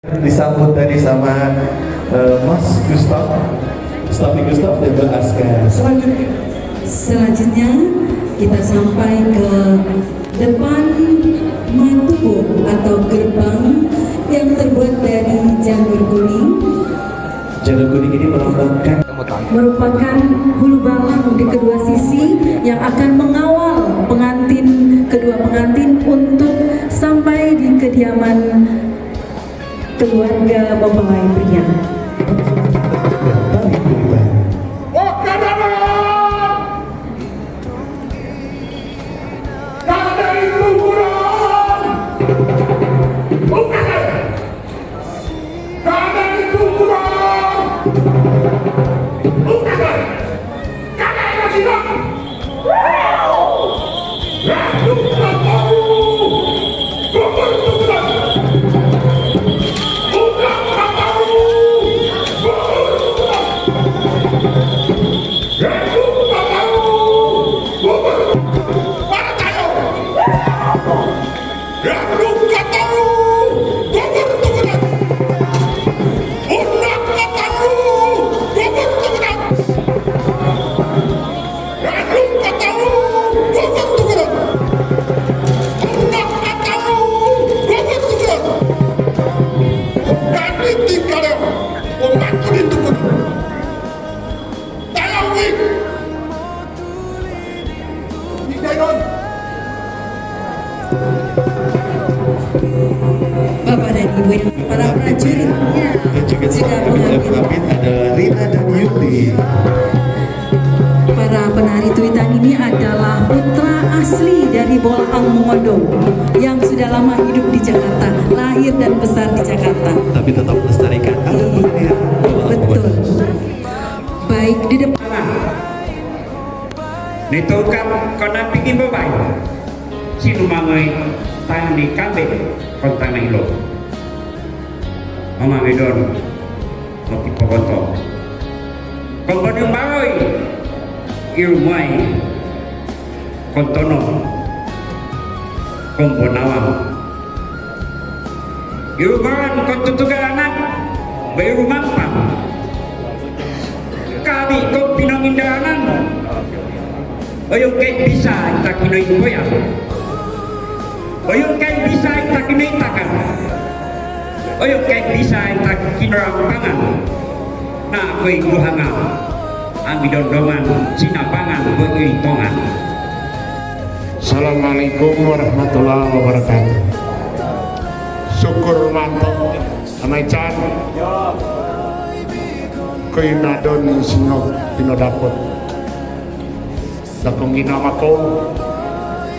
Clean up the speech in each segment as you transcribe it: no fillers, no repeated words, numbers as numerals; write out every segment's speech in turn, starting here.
Disambut tadi sama Mas Gustaf, Stafi Gustaf dan Mbak Aska. Selanjutnya kita sampai ke depan matubo atau gerbang yang terbuat dari janur kuning. Janur kuning ini merupakan hulu balang di kedua sisi yang akan mengawal kedua pengantin untuk sampai di kediaman keluarga mempelai pria. Bapak dan Ibu yang para prajuritnya juga mengambil adalah Rina dan Yuli. Para penari tuitan ini adalah putra asli dari Bolaang Mongondo yang sudah lama hidup di Jakarta, lahir dan besar di Jakarta. Tapi tetap melestarikan Iya, betul. Baik di depan. Nitukap kona piki babai sinu mamai tang di kabe kontang na ilo mama medon mati pokoto komponi maroi irumai kontono komponawam irumaran kontutugalanan bairumampam kabi kompinongindaranan oyong kay bisa ita kinoy boya oyong kay bisa ita kinoy takan oyong kay bisa ita kinorampangan na ako'y guhanga ang bidondongan sinapangan ko iritongan. Assalamualaikum warahmatullahi wabarakatuh. Syukur mantap amai chan koinadon sinok pinodapot dakong ginama ko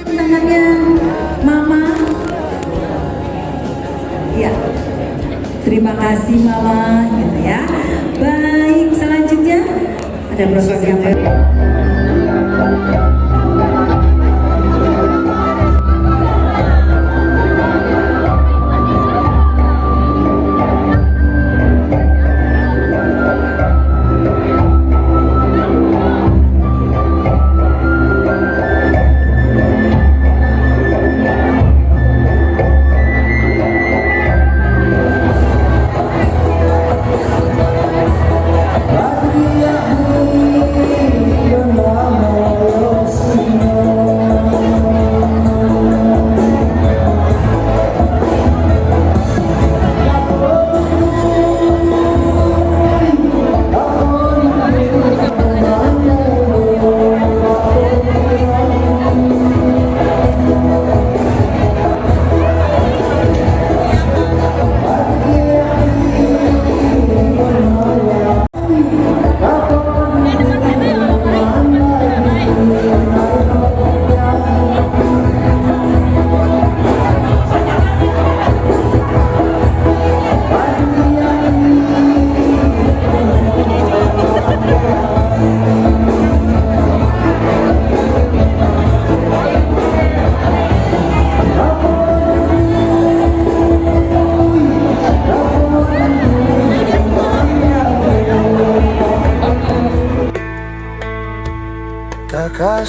Tangannya Mama. Ya, terima kasih Mama, gitu ya. Baik, selanjutnya ada proses yang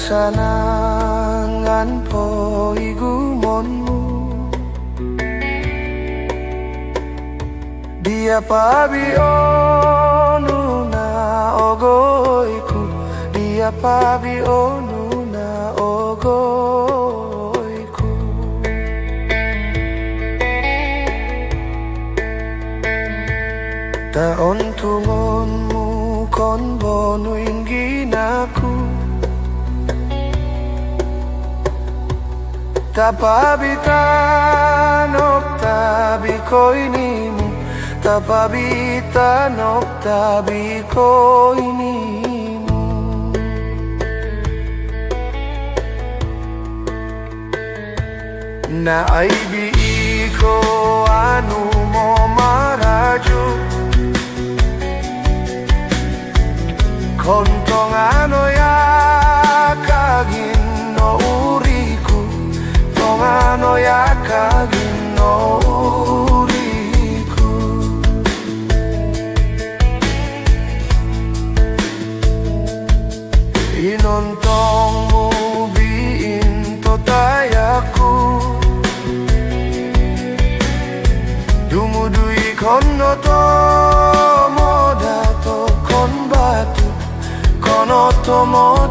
Kasanangan po igumonmu dia pabi onu na ogoiku, dia pabi onu na ogoiku. Taon tungonmu kon bonuin ginaku, tapabitanok tabi ko inimu, tapabitanok tabi ko inimu. Na aibi ko anu mo maraju, kontong ano ya kagin no uriku, tong ano ya kagin no uriku. Inontong mo biin to tayaku, dumudui kono to moda to kon batu, kono to mo